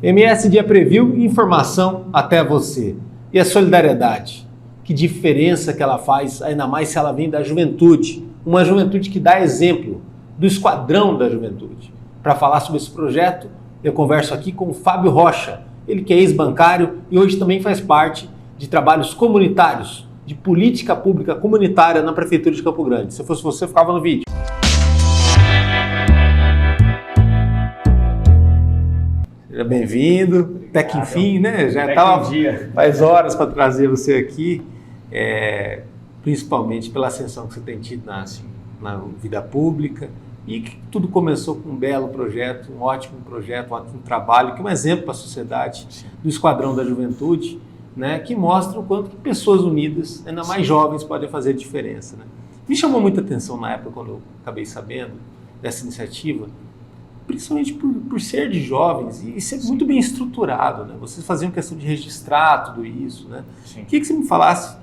MS Dia Preview, informação até você. E a solidariedade? Que diferença que ela faz, ainda mais se ela vem da juventude. Uma juventude que dá exemplo, do Esquadrão da Juventude. Para falar sobre esse projeto, eu converso aqui com o Fábio Rocha, ele que é ex-bancário e hoje também faz parte de trabalhos comunitários, de política pública comunitária na Prefeitura de Campo Grande. Se fosse você, ficava no vídeo. Seja bem-vindo, até que enfim, né? Já estava faz horas para trazer você aqui, principalmente pela ascensão que você tem tido na vida pública e que tudo começou com um belo projeto, um ótimo projeto, um ótimo trabalho, que é um exemplo para a sociedade do Esquadrão da Juventude, né? Que mostra o quanto que pessoas unidas, ainda mais jovens, podem fazer diferença, né? Me chamou muita atenção na época, quando eu acabei sabendo dessa iniciativa, principalmente por ser de jovens e ser muito bem estruturado, né? Vocês faziam questão de registrar tudo isso, né? Queria que você me falasse,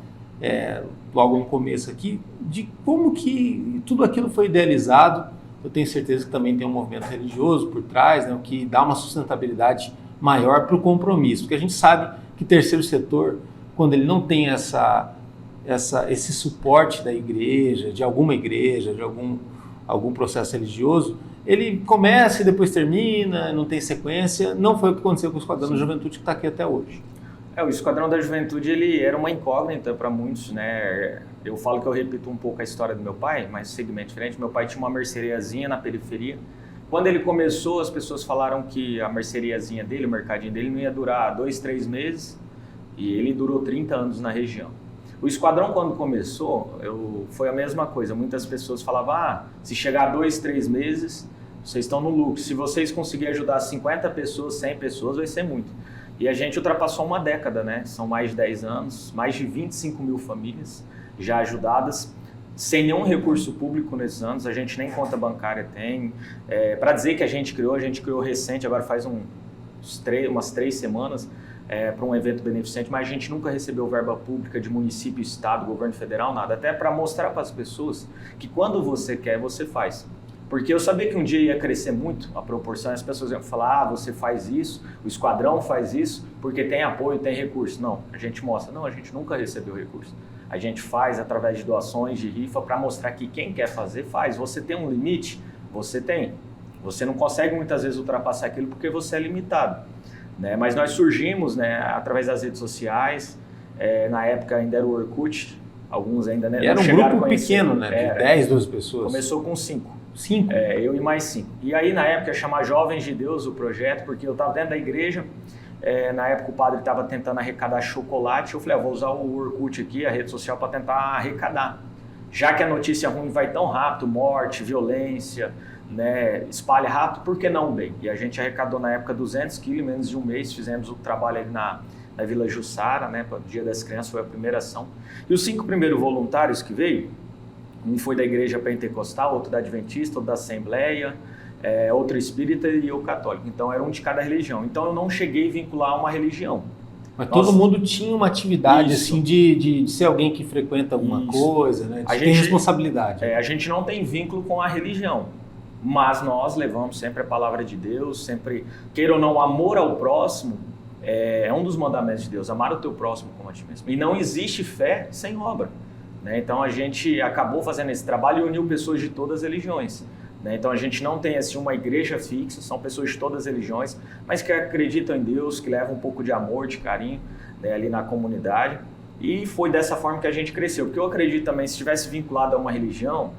logo no começo aqui, de como que tudo aquilo foi idealizado. Eu tenho certeza que também tem um movimento religioso por trás, né? O que dá uma sustentabilidade maior para o compromisso, porque a gente sabe que terceiro setor, quando ele não tem esse suporte da igreja, de alguma igreja, de algum processo religioso, ele começa e depois termina, não tem sequência. Não foi o que aconteceu com o Esquadrão da Juventude, que está aqui até hoje. O Esquadrão da Juventude, ele era uma incógnita para muitos, né? Eu falo que eu repito um pouco a história do meu pai, mas segmento diferente. Meu pai tinha uma merceariazinha na periferia. Quando ele começou, as pessoas falaram que a merceariazinha dele, o mercadinho dele, não ia durar 2, 3 meses, e ele durou 30 anos na região. O Esquadrão, quando começou, foi a mesma coisa. Muitas pessoas falavam, se chegar a 2, 3 meses, vocês estão no lucro. Se vocês conseguirem ajudar 50 pessoas, 100 pessoas, vai ser muito. E a gente ultrapassou uma década, né? São mais de 10 anos, mais de 25 mil famílias já ajudadas, sem nenhum recurso público nesses anos. A gente nem conta bancária tem. Para dizer que a gente criou recente, agora faz umas 3 semanas, para um evento beneficente, mas a gente nunca recebeu verba pública de município, estado, governo federal, nada. Até para mostrar para as pessoas que quando você quer, você faz. Porque eu sabia que um dia ia crescer muito a proporção, as pessoas iam falar, você faz isso, o Esquadrão faz isso, porque tem apoio, tem recurso. Não, a gente mostra, não, a gente nunca recebeu recurso. A gente faz através de doações, de rifa, para mostrar que quem quer fazer, faz. Você tem um limite? Você tem. Você não consegue muitas vezes ultrapassar aquilo porque você é limitado, né? Mas nós surgimos, né, através das redes sociais, na época ainda era o Orkut, alguns ainda não era um chegaram grupo a conhecer. Pequeno, né, de 10, 12 pessoas. Começou com 5. 5? Eu e mais 5. E aí, na época, ia chamar Jovens de Deus o projeto, porque eu estava dentro da igreja, na época o padre estava tentando arrecadar chocolate, eu falei, vou usar o Orkut aqui, a rede social, para tentar arrecadar. Já que a notícia ruim vai tão rápido, morte, violência, né, espalha rápido, por que não bem? E a gente arrecadou na época 200 quilos, em menos de um mês, fizemos o trabalho ali na Vila Jussara, né, para o Dia das Crianças, foi a primeira ação. E os 5 primeiros voluntários que veio, um foi da igreja pentecostal, outro da adventista, outro da assembleia, outro espírita e eu católico. Então era um de cada religião. Então eu não cheguei a vincular uma religião. Mas todo mundo tinha uma atividade assim de ser alguém que frequenta alguma coisa, né? Tem responsabilidade. A gente não tem vínculo com a religião, mas nós levamos sempre a palavra de Deus, sempre, queira ou não, amor ao próximo é um dos mandamentos de Deus, amar o teu próximo como a ti mesmo. E não existe fé sem obra. Então a gente acabou fazendo esse trabalho e uniu pessoas de todas as religiões. Então a gente não tem assim uma igreja fixa, são pessoas de todas as religiões, mas que acreditam em Deus, que levam um pouco de amor, de carinho, né, ali na comunidade. E foi dessa forma que a gente cresceu, porque eu acredito também, se estivesse vinculado a uma religião,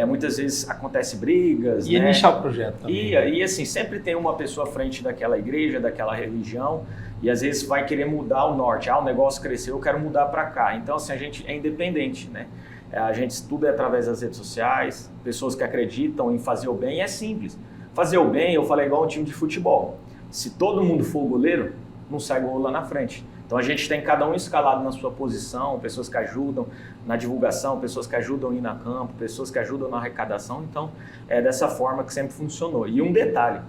muitas vezes acontece brigas. Ia nichar o projeto também. E assim, sempre tem uma pessoa à frente daquela igreja, daquela religião, e às vezes vai querer mudar o norte. O negócio cresceu, eu quero mudar para cá. Então assim, a gente é independente, né? A gente estuda através das redes sociais, pessoas que acreditam em fazer o bem, é simples. Fazer o bem, eu falei igual um time de futebol. Se todo mundo for goleiro, não sai gol lá na frente. Então a gente tem cada um escalado na sua posição, pessoas que ajudam na divulgação, pessoas que ajudam a ir na campo, pessoas que ajudam na arrecadação. Então é dessa forma que sempre funcionou. E um detalhe,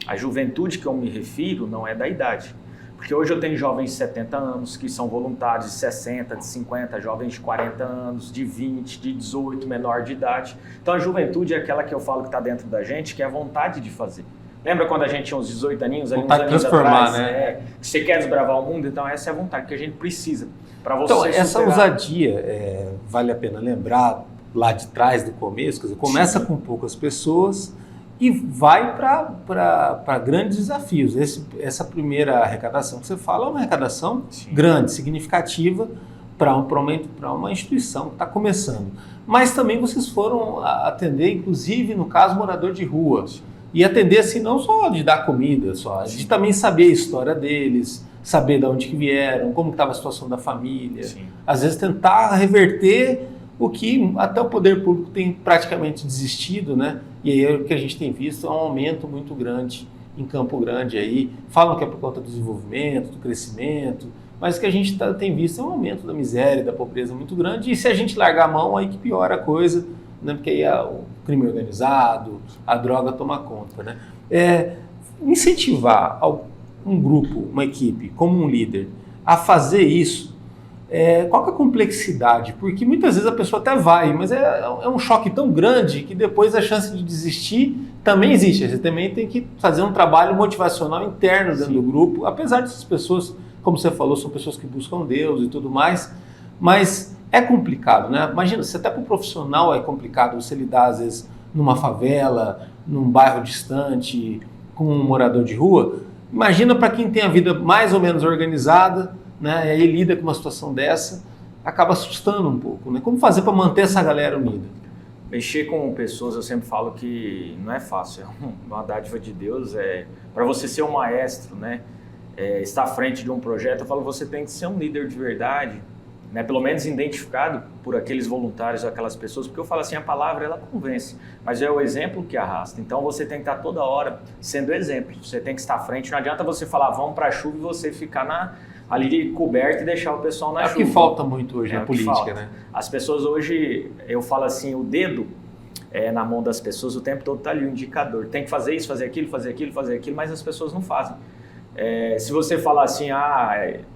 a juventude que eu me refiro não é da idade. Porque hoje eu tenho jovens de 70 anos que são voluntários, de 60, de 50, jovens de 40 anos, de 20, de 18, menor de idade. Então a juventude é aquela que eu falo que está dentro da gente, que é a vontade de fazer. Lembra quando a gente tinha uns 18 aninhos, ali uns Vontade de anos transformar, atrás, né? Que você quer desbravar o mundo? Então essa é a vontade que a gente precisa para você Então, essa superar. ousadia, vale a pena lembrar lá de trás do começo, quer dizer, começa com poucas pessoas e vai para grandes desafios. Essa primeira arrecadação que você fala é uma arrecadação grande, significativa para uma instituição que está começando. Mas também vocês foram atender, inclusive, no caso, morador de rua. E atender, assim, não só de dar comida, de também saber a história deles, saber de onde que vieram, como estava a situação da família. Sim. Às vezes tentar reverter o que até o poder público tem praticamente desistido, né? E aí o que a gente tem visto é um aumento muito grande em Campo Grande aí. Falam que é por conta do desenvolvimento, do crescimento, mas o que a gente tem visto é um aumento da miséria, da pobreza muito grande. E se a gente largar a mão, aí que piora a coisa, né? Porque aí o crime organizado, a droga toma conta, né? Incentivar um grupo, uma equipe, como um líder, a fazer isso, qual que é a complexidade? Porque muitas vezes a pessoa até vai, mas é um choque tão grande que depois a chance de desistir também existe. Você também tem que fazer um trabalho motivacional interno dentro do grupo, apesar dessas pessoas, como você falou, são pessoas que buscam Deus e tudo mais, mas é complicado, né? Imagina, se até para o profissional é complicado você lidar, às vezes, numa favela, num bairro distante, com um morador de rua, imagina para quem tem a vida mais ou menos organizada, né? E aí lida com uma situação dessa, acaba assustando um pouco, né? Como fazer para manter essa galera unida? Mexer com pessoas, eu sempre falo que não é fácil, é uma dádiva de Deus. Para você ser um maestro, né? Estar à frente de um projeto, eu falo, você tem que ser um líder de verdade, né, pelo menos identificado por aqueles voluntários, aquelas pessoas, porque eu falo assim, a palavra ela convence, mas é o exemplo que arrasta. Então você tem que estar toda hora sendo exemplo, você tem que estar à frente, não adianta você falar vamos para a chuva e você ficar ali coberto e deixar o pessoal na chuva. É o que falta muito hoje na política, né? As pessoas hoje, eu falo assim, o dedo na mão das pessoas o tempo todo está ali, o indicador, tem que fazer isso, fazer aquilo, mas as pessoas não fazem. Se você falar assim,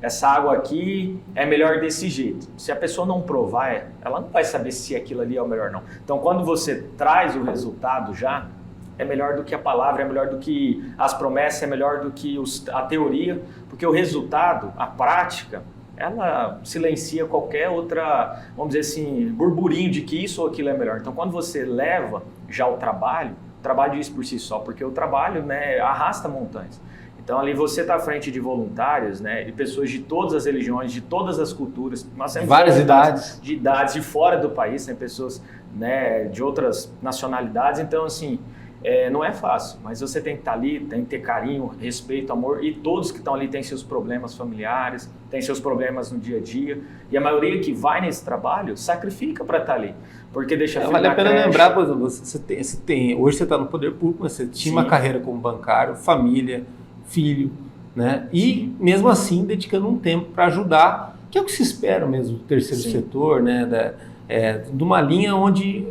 essa água aqui é melhor desse jeito, se a pessoa não provar, ela não vai saber se aquilo ali é o melhor não. Então quando você traz o resultado já, é melhor do que a palavra, é melhor do que as promessas, é melhor do que a teoria, porque o resultado, a prática, ela silencia qualquer outra, vamos dizer assim, burburinho de que isso ou aquilo é melhor. Então quando você leva já o trabalho diz por si só, porque o trabalho, né, arrasta montanhas. Então ali você está à frente de voluntários, né, de pessoas de todas as religiões, de todas as culturas, nós temos várias idades, de fora do país, tem pessoas, né, de outras nacionalidades, então assim, não é fácil, mas você tem que estar ali, tem que ter carinho, respeito, amor, e todos que estão ali têm seus problemas familiares, têm seus problemas no dia a dia, e a maioria que vai nesse trabalho sacrifica para estar ali, porque deixa filho vale na a pena creche. lembrar, por exemplo, hoje você está no poder público, mas você tinha uma carreira como bancário, família, filho, né? E mesmo assim dedicando um tempo para ajudar, que é o que se espera mesmo do terceiro setor, né? De uma linha onde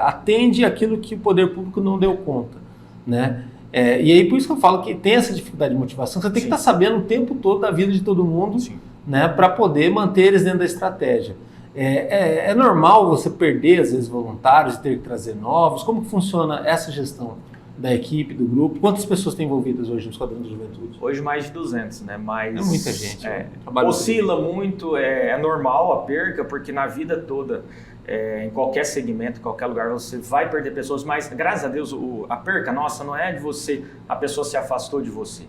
atende aquilo que o poder público não deu conta, né? E aí por isso que eu falo que tem essa dificuldade de motivação, você tem que estar sabendo o tempo todo da vida de todo mundo, né? Para poder manter eles dentro da estratégia. É normal você perder às vezes voluntários e ter que trazer novos. Como que funciona essa gestão da equipe, do grupo? Quantas pessoas estão envolvidas hoje no Esquadrão da Juventude? Hoje mais de 200, né? Mas é muita gente. Oscila muito, é normal a perca, porque na vida toda, em qualquer segmento, em qualquer lugar, você vai perder pessoas, mas graças a Deus a perca nossa não é de você, a pessoa se afastou de você.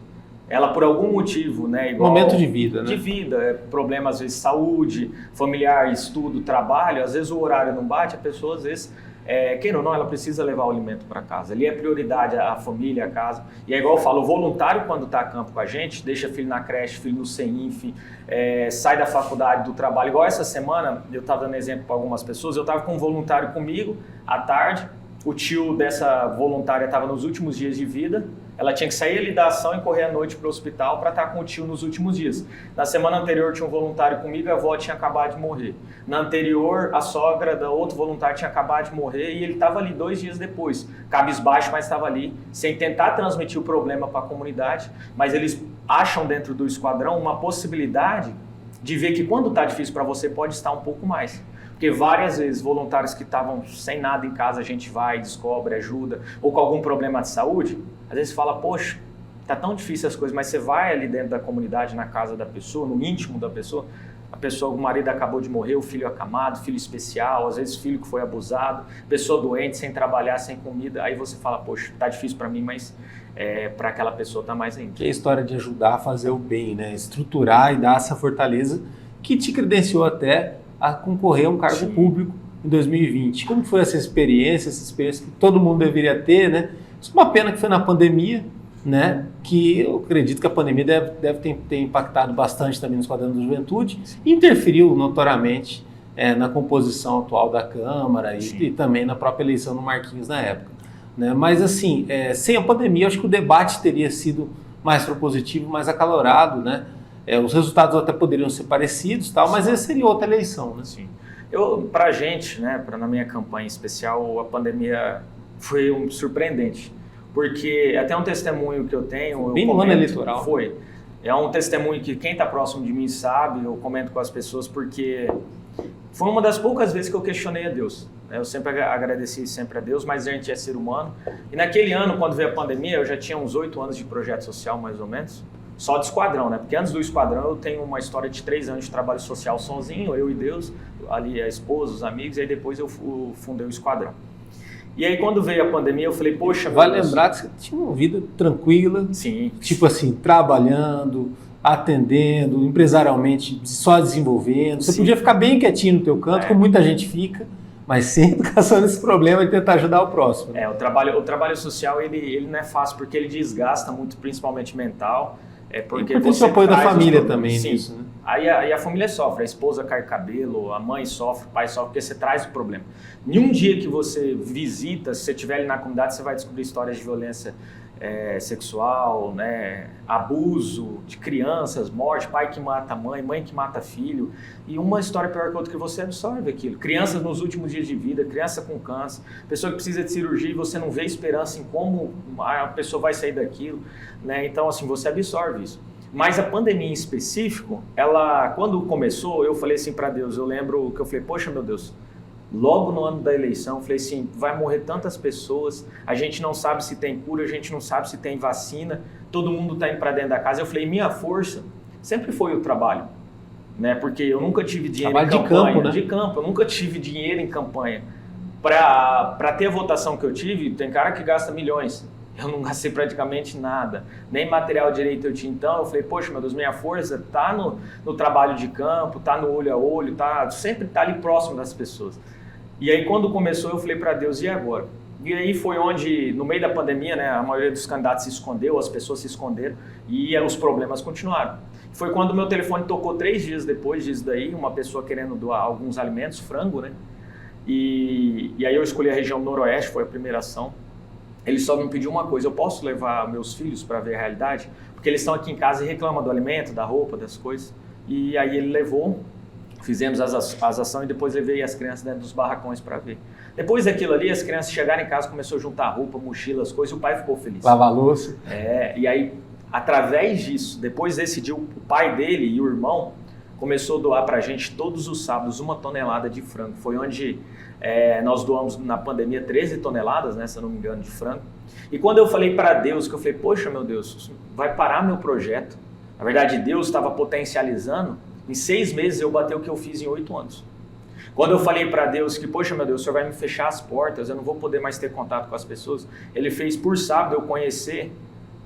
Ela por algum motivo, né? Igual momento de vida, né? De vida, problema às vezes saúde, familiar, estudo, trabalho, às vezes o horário não bate, a pessoa às vezes... quem ou não, ela precisa levar o alimento para casa. Ali é prioridade a família, a casa. E é igual eu falo, o voluntário quando está a campo com a gente, deixa filho na creche, filho no CENIF, sai da faculdade, do trabalho. Igual essa semana, eu estava dando exemplo para algumas pessoas, eu estava com um voluntário comigo à tarde, o tio dessa voluntária estava nos últimos dias de vida, ela tinha que sair ali da ação e correr à noite para o hospital para estar com o tio nos últimos dias. Na semana anterior tinha um voluntário comigo, a avó tinha acabado de morrer. Na anterior, a sogra da outro voluntário tinha acabado de morrer e ele estava ali 2 dias depois. Cabisbaixo, mas estava ali, sem tentar transmitir o problema para a comunidade, mas eles acham dentro do esquadrão uma possibilidade de ver que quando está difícil para você pode estar um pouco mais. Porque várias vezes voluntários que estavam sem nada em casa, a gente vai, descobre, ajuda, ou com algum problema de saúde, Às vezes você fala, poxa, tá tão difícil as coisas, mas você vai ali dentro da comunidade, na casa da pessoa, no íntimo da pessoa, o marido acabou de morrer, o filho acamado, filho especial, às vezes filho que foi abusado, pessoa doente, sem trabalhar, sem comida, aí você fala, poxa, tá difícil para mim, mas para aquela pessoa tá mais ainda. Que é a história de ajudar a fazer o bem, né? Estruturar e dar essa fortaleza que te credenciou até a concorrer a um cargo público em 2020. Como foi essa experiência que todo mundo deveria ter, né? Isso é uma pena que foi na pandemia, né? Que eu acredito que a pandemia deve ter impactado bastante também no Esquadrão da Juventude e interferiu notoriamente na composição atual da Câmara e também na própria eleição do Marquinhos na época, né? Mas assim, sem a pandemia, eu acho que o debate teria sido mais propositivo, mais acalorado, né? Os resultados até poderiam ser parecidos, tal, mas essa seria outra eleição, né? Sim. Pra gente, né, na minha campanha especial, a pandemia foi surpreendente. Porque até um testemunho que eu tenho... Bem no ano eleitoral. Foi. É um testemunho que quem está próximo de mim sabe, eu comento com as pessoas, porque foi uma das poucas vezes que eu questionei a Deus. Eu sempre agradeci sempre a Deus, mas a gente é ser humano. E naquele ano, quando veio a pandemia, eu já tinha uns 8 anos de projeto social, mais ou menos. Só de esquadrão, né? Porque antes do esquadrão eu tenho uma história de 3 anos de trabalho social sozinho, eu e Deus, ali a esposa, os amigos, e aí depois eu fundei o esquadrão. E aí quando veio a pandemia eu falei, poxa... Vale lembrar que você tinha uma vida tranquila, sim, tipo assim, trabalhando, atendendo, empresarialmente só desenvolvendo. Você podia ficar bem quietinho no teu canto, como muita gente fica, mas sempre caçando esse problema de tentar ajudar o próximo. O trabalho social ele não é fácil, porque ele desgasta muito, principalmente mental. Porque você o apoio da família também nisso, né? Aí a família sofre, a esposa cai cabelo, a mãe sofre, o pai sofre, porque você traz o problema. Em um dia que você visita, se você estiver ali na comunidade, você vai descobrir histórias de violência sexual, né, abuso de crianças, morte, pai que mata mãe, mãe que mata filho, e uma história pior que outra que você absorve aquilo. Crianças nos últimos dias de vida, criança com câncer, pessoa que precisa de cirurgia e você não vê esperança em como a pessoa vai sair daquilo, né? Então, assim, você absorve isso. Mas a pandemia em específico, quando começou, eu falei assim para Deus, eu lembro que eu falei, poxa, meu Deus, logo no ano da eleição, eu falei assim, vai morrer tantas pessoas, a gente não sabe se tem cura, a gente não sabe se tem vacina, todo mundo está indo para dentro da casa. Eu falei, minha força sempre foi o trabalho, né? Porque eu nunca tive dinheiro em campanha, de campo, eu nunca tive dinheiro em campanha. Para ter a votação que eu tive, tem cara que gasta milhões. Eu não gastei praticamente nada, nem material direito eu tinha. Então eu falei, poxa, meu Deus, minha força tá no trabalho de campo, tá no olho a olho, sempre tá ali próximo das pessoas. E aí quando começou eu falei para Deus, e agora? E aí foi onde, no meio da pandemia, né, a maioria dos candidatos se escondeu, as pessoas se esconderam e os problemas continuaram. Foi quando o meu telefone tocou 3 dias depois disso daí, uma pessoa querendo doar alguns alimentos, frango, né? E aí eu escolhi a região noroeste, foi a primeira ação. Ele só me pediu uma coisa, eu posso levar meus filhos para ver a realidade? Porque eles estão aqui em casa e reclamam do alimento, da roupa, das coisas. E aí ele levou, fizemos as ações e depois levei as crianças dentro dos barracões para ver. Depois daquilo ali, as crianças chegaram em casa, começou a juntar roupa, mochila, as coisas, e o pai ficou feliz. Lavar a louça. E aí, através disso, depois desse dia, o pai dele e o irmão começou a doar para a gente todos os sábados 1 tonelada de frango. Foi onde nós doamos na pandemia 13 toneladas, né, se eu não me engano, de frango. E quando eu falei para Deus, que eu falei, poxa, meu Deus, vai parar meu projeto. Na verdade, Deus estava potencializando. Em 6 meses eu bati o que eu fiz em 8 anos. Quando eu falei para Deus que, poxa, meu Deus, o Senhor vai me fechar as portas, eu não vou poder mais ter contato com as pessoas. Ele fez por sábado eu conhecer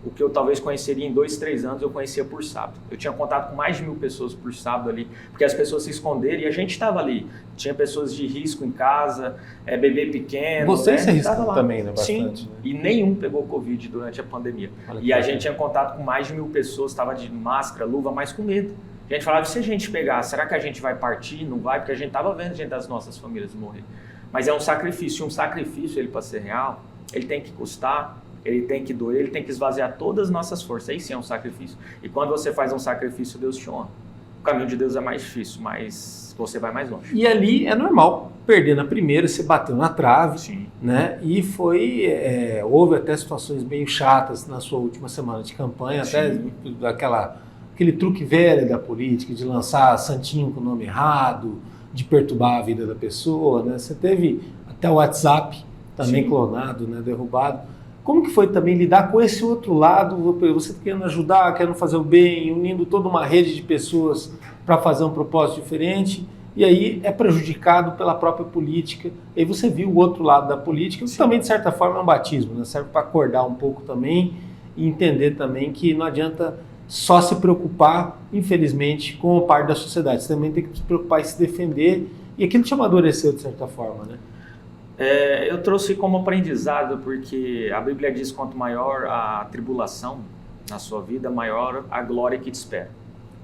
o que eu talvez conheceria em 2, 3 anos, eu conhecia por sábado. Eu tinha contato com mais de 1000 pessoas por sábado ali, porque as pessoas se esconderam e a gente estava ali. Tinha pessoas de risco em casa, bebê pequeno. Você se arriscou também, né? Bastante. Sim, né? E nenhum pegou Covid durante a pandemia. E a gente tinha contato com mais de 1000 pessoas, estava de máscara, luva, mas com medo. A gente falava, se a gente pegar, será que a gente vai partir? Não vai? Porque a gente estava vendo gente das nossas famílias morrer. Mas é um sacrifício. Um sacrifício, ele para ser real, ele tem que custar, ele tem que doer, ele tem que esvaziar todas as nossas forças. Aí sim é um sacrifício. E quando você faz um sacrifício, Deus te honra. O caminho de Deus é mais difícil, mas você vai mais longe. E ali é normal perder na primeira, você bateu na trave, sim, né? E houve até situações meio chatas na sua última semana de campanha, sim, até aquele truque velho da política, de lançar santinho com o nome errado, de perturbar a vida da pessoa, né? Você teve até o WhatsApp também sim, clonado, né? Derrubado. Como que foi também lidar com esse outro lado, você querendo ajudar, querendo fazer o bem, unindo toda uma rede de pessoas para fazer um propósito diferente, e aí é prejudicado pela própria política. E aí você viu o outro lado da política, que também de certa forma é um batismo, né? Serve para acordar um pouco também e entender também que não adianta só se preocupar, infelizmente, com a parte da sociedade. Você também tem que se preocupar em se defender, e aquilo te amadureceu de certa forma, né? Eu trouxe como aprendizado, porque a Bíblia diz: quanto maior a tribulação na sua vida, maior a glória que te espera.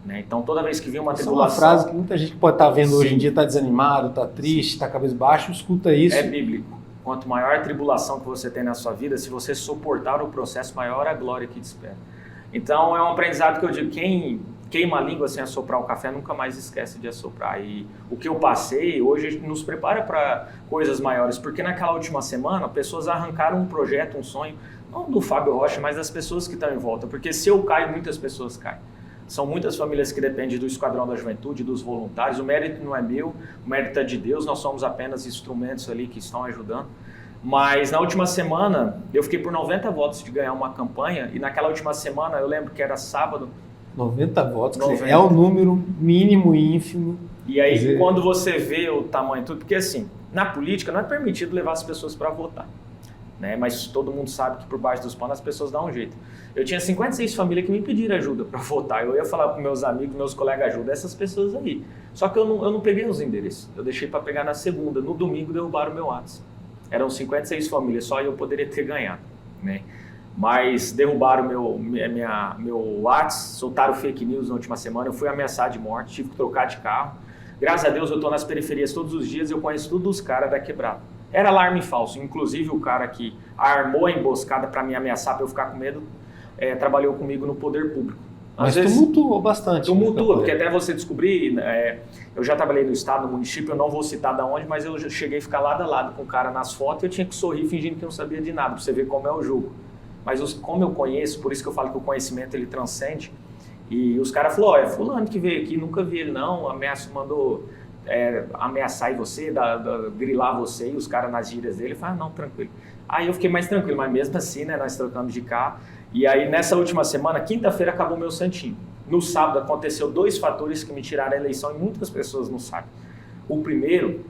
Né? Então, toda vez que vem uma tribulação... Essa é uma frase que muita gente pode estar vendo hoje em dia, está desanimado, está triste, está cabisbaixo, escuta isso. É bíblico. Quanto maior a tribulação que você tem na sua vida, se você suportar o processo, maior a glória que te espera. Então, é um aprendizado que eu digo: quem queima a língua sem assoprar o café nunca mais esquece de assoprar. E o que eu passei hoje nos prepara para coisas maiores, porque naquela última semana pessoas arrancaram um projeto, um sonho, não do Fábio Rocha, mas das pessoas que estão em volta, porque se eu caio, muitas pessoas caem. São muitas famílias que dependem do Esquadrão da Juventude, dos voluntários. O mérito não é meu, o mérito é de Deus, nós somos apenas instrumentos ali que estão ajudando. Mas na última semana eu fiquei por 90 votos de ganhar uma campanha, e naquela última semana eu lembro que era sábado. 90 votos, 90. É o número mínimo e ínfimo. E aí, quando você vê o tamanho tudo, porque assim, na política não é permitido levar as pessoas para votar, né? Mas todo mundo sabe que por baixo dos panos as pessoas dão um jeito. Eu tinha 56 famílias que me pediram ajuda para votar. Eu ia falar para meus amigos, meus colegas: ajuda essas pessoas aí. Só que eu não peguei os endereços, eu deixei para pegar na segunda. No domingo derrubaram o meu WhatsApp. Eram 56 famílias, só eu poderia ter ganhado, né? Mas derrubaram meu WhatsApp, soltaram fake news na última semana, eu fui ameaçado de morte, tive que trocar de carro. Graças a Deus eu estou nas periferias todos os dias, eu conheço todos os caras da quebrada. Era alarme falso, inclusive o cara que armou a emboscada para me ameaçar, para eu ficar com medo, trabalhou comigo no poder público. Mas tumultuou bastante. Tumultua, porque até você descobrir, eu já trabalhei no estado, no município, eu não vou citar de onde, mas eu cheguei a ficar lado a lado com o cara nas fotos e eu tinha que sorrir fingindo que não sabia de nada, para você ver como é o jogo. Mas como eu conheço, por isso que eu falo que o conhecimento ele transcende, e os caras falaram: é fulano que veio aqui, nunca vi ele não, mandou ameaçar você, grilar você, e os caras nas gírias dele, falaram: não, tranquilo. Aí eu fiquei mais tranquilo, mas mesmo assim, né, nós trocamos de carro. E aí nessa última semana, quinta-feira, acabou meu santinho. No sábado aconteceu 2 fatores que me tiraram a eleição, e muitas pessoas não sabem. O primeiro,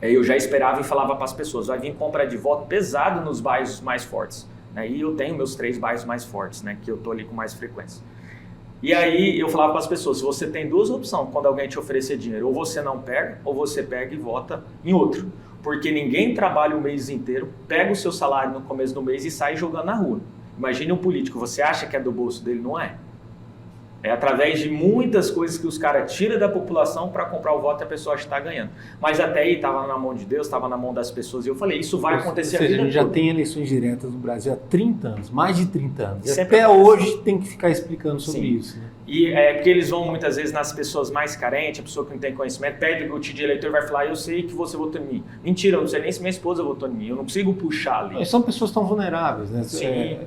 eu já esperava e falava para as pessoas: vai vir compra de voto pesado nos bairros mais fortes. E eu tenho meus 3 bairros mais fortes, né, que eu estou ali com mais frequência. E aí eu falava para as pessoas: você tem 2 opções quando alguém te oferecer dinheiro: ou você não pega, ou você pega e vota em outro. Porque ninguém trabalha o mês inteiro, pega o seu salário no começo do mês e sai jogando na rua. Imagine um político, você acha que é do bolso dele? Não é. É através de muitas coisas que os caras tiram da população para comprar o voto e a pessoa acha que está ganhando. Mas até aí estava na mão de Deus, estava na mão das pessoas. E eu falei: isso vai acontecer. Ou seja, a gente já tem eleições diretas no Brasil há 30 anos, mais de 30 anos. E até hoje tem que ficar explicando sobre isso. Né? E porque eles vão muitas vezes nas pessoas mais carentes, a pessoa que não tem conhecimento, pede o título de eleitor, vai falar: eu sei que você votou em mim. Mentira, eu não sei nem se minha esposa votou em mim, eu não consigo puxar ali. São pessoas tão vulneráveis, né? Sim.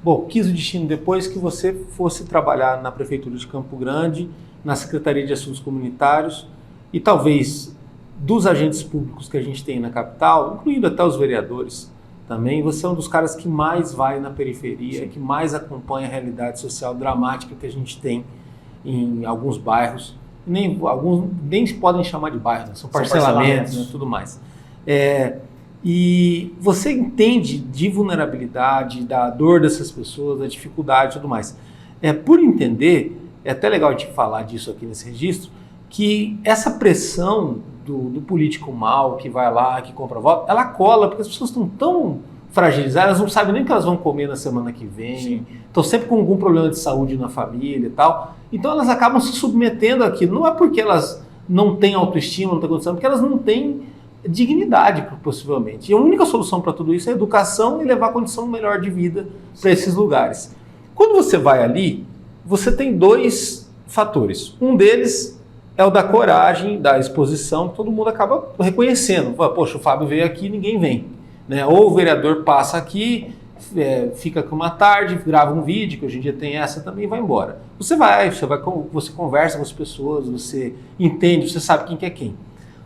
Bom, quis o destino depois que você fosse trabalhar na Prefeitura de Campo Grande, na Secretaria de Assuntos Comunitários, e talvez dos agentes públicos que a gente tem na capital, incluindo até os vereadores também, você é um dos caras que mais vai na periferia, que mais acompanha a realidade social dramática que a gente tem em alguns bairros. Alguns nem se podem chamar de bairros, né? São parcelamentos, né? Tudo mais. E você entende de vulnerabilidade, da dor dessas pessoas, da dificuldade e tudo mais. Por entender, é até legal a gente falar disso aqui nesse registro, que essa pressão do político mau que vai lá, que compra voto, ela cola, porque as pessoas estão tão fragilizadas, elas não sabem nem o que elas vão comer na semana que vem, estão sempre com algum problema de saúde na família e tal. Então elas acabam se submetendo àquilo. Não é porque elas não têm autoestima, não têm condição, porque elas não têm dignidade, possivelmente. E a única solução para tudo isso é educação e levar a condição melhor de vida para esses lugares. Quando você vai ali, você tem 2 fatores. Um deles é o da coragem, da exposição, que todo mundo acaba reconhecendo. Poxa, o Fábio veio aqui, ninguém vem. Né? Ou o vereador passa aqui, fica aqui uma tarde, grava um vídeo, que hoje em dia tem essa também, e vai embora. Você conversa com as pessoas, você entende, você sabe quem que é quem.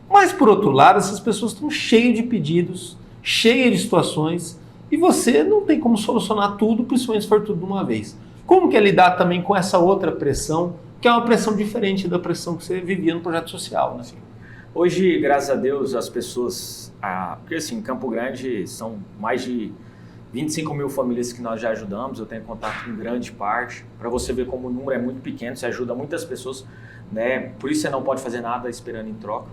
Mas, por outro lado, essas pessoas estão cheias de pedidos, cheias de situações, e você não tem como solucionar tudo, principalmente se for tudo de uma vez. Como que é lidar também com essa outra pressão, que é uma pressão diferente da pressão que você vivia no projeto social, né? Hoje, graças a Deus, as pessoas... porque assim, em Campo Grande são mais de 25 mil famílias que nós já ajudamos, eu tenho contato com grande parte. Para você ver como o número é muito pequeno, você ajuda muitas pessoas, né? Por isso você não pode fazer nada esperando em troca,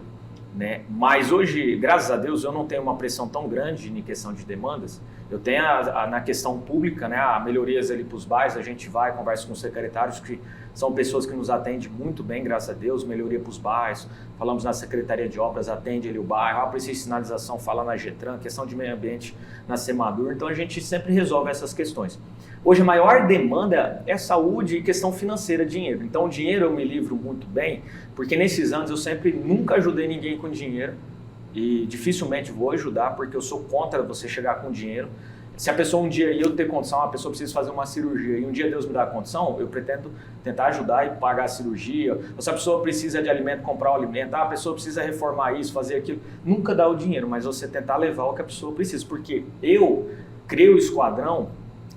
né? Mas hoje, graças a Deus, eu não tenho uma pressão tão grande em questão de demandas. Eu tenho na questão pública, né, a melhorias ali para os bairros, a gente vai, conversa com os secretários, que são pessoas que nos atendem muito bem, graças a Deus, melhoria para os bairros. Falamos na Secretaria de Obras, atende ali o bairro, precisa de sinalização, fala na Getran, questão de meio ambiente na Semadur. Então a gente sempre resolve essas questões. Hoje a maior demanda é saúde e questão financeira, dinheiro. Então o dinheiro eu me livro muito bem, porque nesses anos eu nunca ajudei ninguém com dinheiro. E dificilmente vou ajudar, porque eu sou contra você chegar com dinheiro. Se a pessoa um dia eu ter condição, a pessoa precisa fazer uma cirurgia e um dia Deus me dá a condição, eu pretendo tentar ajudar e pagar a cirurgia. Ou se a pessoa precisa de alimento, comprar o alimento, a pessoa precisa reformar isso, fazer aquilo. Nunca dá o dinheiro, mas você tentar levar o que a pessoa precisa. Porque eu criei o Esquadrão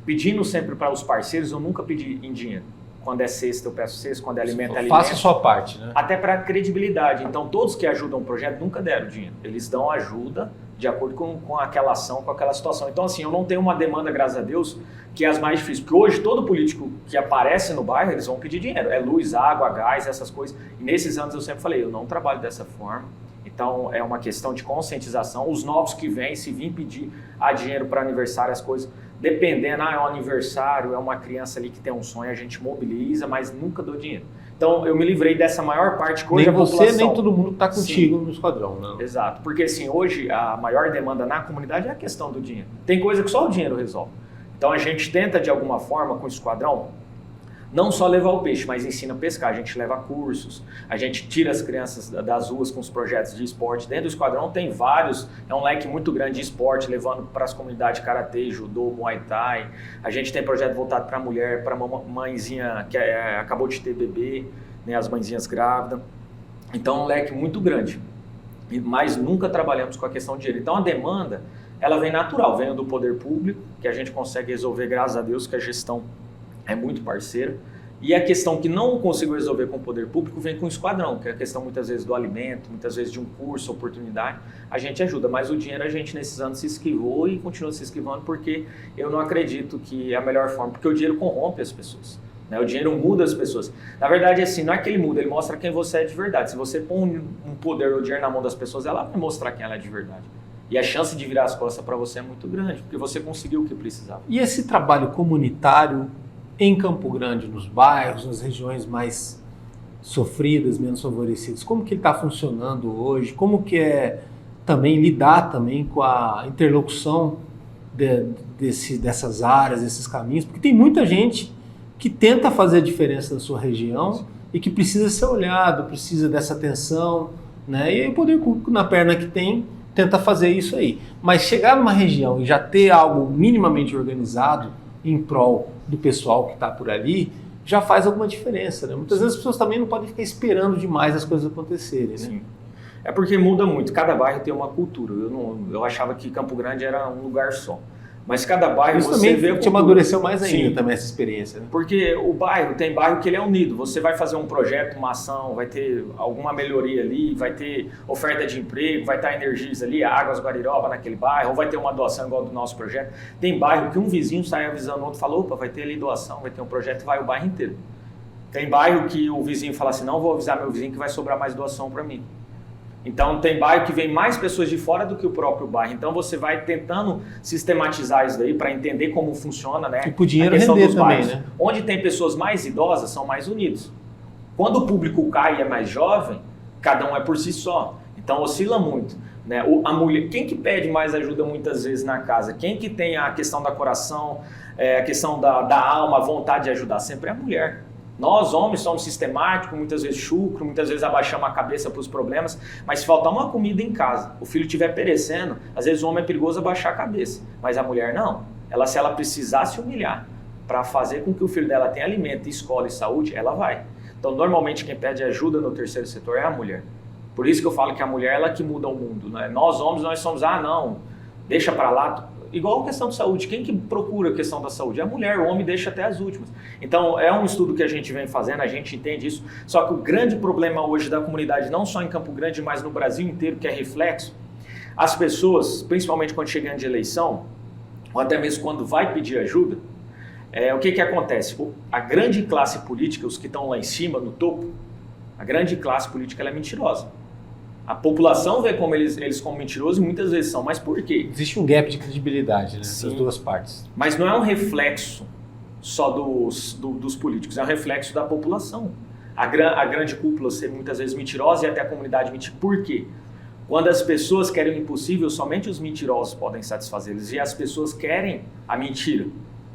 pedindo sempre para os parceiros, eu nunca pedi em dinheiro. Quando é cesta, eu peço cesta, quando é alimento, é alimento. Faça a sua parte, né? Até para credibilidade. Então, todos que ajudam o projeto nunca deram dinheiro. Eles dão ajuda de acordo com aquela ação, com aquela situação. Então, assim, eu não tenho uma demanda, graças a Deus, que é as mais difíceis. Porque hoje, todo político que aparece no bairro, eles vão pedir dinheiro. É luz, água, gás, essas coisas. E nesses anos eu sempre falei, eu não trabalho dessa forma. Então, é uma questão de conscientização. Os novos que vêm, se vir pedir dinheiro para aniversário, as coisas... Dependendo, é um aniversário, é uma criança ali que tem um sonho, a gente mobiliza, mas nunca dou dinheiro. Então, eu me livrei dessa maior parte que hoje nem a população... você, nem todo mundo está contigo. Sim. No Esquadrão, né? Exato, porque assim, hoje a maior demanda na comunidade é a questão do dinheiro. Tem coisa que só o dinheiro resolve. Então, a gente tenta, de alguma forma, com o Esquadrão, não só levar o peixe, mas ensina a pescar. A gente leva cursos, a gente tira as crianças das ruas com os projetos de esporte. Dentro do Esquadrão tem vários, é um leque muito grande de esporte, levando para as comunidades karatê, judô, muay thai. A gente tem projeto voltado para a mulher, para a mãezinha que acabou de ter bebê, né, as mãezinhas grávidas. Então é um leque muito grande, mas nunca trabalhamos com a questão de dinheiro. Então a demanda, ela vem natural, vem do poder público, que a gente consegue resolver, graças a Deus, que a gestão é muito parceira. E a questão que não consigo resolver com o poder público vem com o Esquadrão, que é a questão muitas vezes do alimento, muitas vezes de um curso, oportunidade, a gente ajuda, mas o dinheiro a gente nesses anos se esquivou e continua se esquivando porque eu não acredito que é a melhor forma, porque o dinheiro corrompe as pessoas, né? O dinheiro muda as pessoas. Na verdade, assim, não é que ele muda, ele mostra quem você é de verdade. Se você põe um poder ou dinheiro na mão das pessoas, ela vai mostrar quem ela é de verdade. E a chance de virar as costas para você é muito grande, porque você conseguiu o que precisava. E esse trabalho comunitário em Campo Grande, nos bairros, nas regiões mais sofridas, menos favorecidas, como que ele está funcionando hoje? Como que é também lidar também com a interlocução dessas áreas, desses caminhos? Porque tem muita gente que tenta fazer a diferença na sua região e que precisa ser olhado, precisa dessa atenção, né? E aí o poder público, na perna que tem, tenta fazer isso aí. Mas chegar numa região e já ter algo minimamente organizado em prol do pessoal que está por ali, já faz alguma diferença, né? Muitas vezes as pessoas também não podem ficar esperando demais as coisas acontecerem, né? Sim. É porque muda muito, cada bairro tem uma cultura. Eu achava que Campo Grande era um lugar só. Mas cada bairro isso você vê... Isso te amadureceu mais ainda. Sim. Também essa experiência, né? Porque o bairro, tem bairro que ele é unido. Você vai fazer um projeto, uma ação, vai ter alguma melhoria ali, vai ter oferta de emprego, vai estar Energias ali, Águas Guariroba naquele bairro, ou vai ter uma doação igual do nosso projeto. Tem bairro que um vizinho sai avisando o outro, fala, opa, vai ter ali doação, vai ter um projeto, vai o bairro inteiro. Tem bairro que o vizinho fala assim, não vou avisar meu vizinho que vai sobrar mais doação para mim. Então, tem bairro que vem mais pessoas de fora do que o próprio bairro. Então, você vai tentando sistematizar isso daí para entender como funciona, né? E para o dinheiro render também, né? Onde tem pessoas mais idosas, são mais unidos. Quando o público cai e é mais jovem, cada um é por si só. Então, oscila muito, né? A mulher, quem que pede mais ajuda muitas vezes na casa? Quem que tem a questão da coração, a questão da alma, a vontade de ajudar? Sempre é a mulher. Nós, homens, somos sistemáticos, muitas vezes chucro, muitas vezes abaixamos a cabeça para os problemas, mas se faltar uma comida em casa, o filho estiver perecendo, às vezes o homem é perigoso abaixar a cabeça, mas a mulher não. Se ela precisar se humilhar para fazer com que o filho dela tenha alimento, escola e saúde, ela vai. Então, normalmente, quem pede ajuda no terceiro setor é a mulher. Por isso que eu falo que a mulher é ela que muda o mundo, né? Nós, homens, nós somos, não, deixa para lá. igual a questão de saúde, quem que procura a questão da saúde? É a mulher, o homem deixa até as últimas. Então, é um estudo que a gente vem fazendo, a gente entende isso, só que o grande problema hoje da comunidade, não só em Campo Grande, mas no Brasil inteiro, que é reflexo, as pessoas, principalmente quando chegando de eleição, ou até mesmo quando vai pedir ajuda, o que acontece? A grande classe política, os que estão lá em cima, no topo, a grande classe política ela é mentirosa. A população vê como eles como mentirosos e muitas vezes são. Mas por quê? Existe um gap de credibilidade, né, das duas partes. Mas não é um reflexo só dos políticos, é um reflexo da população. A grande cúpula ser muitas vezes mentirosa e até a comunidade mentir. Por quê? Quando as pessoas querem o impossível, somente os mentirosos podem satisfazê-los. E as pessoas querem a mentira.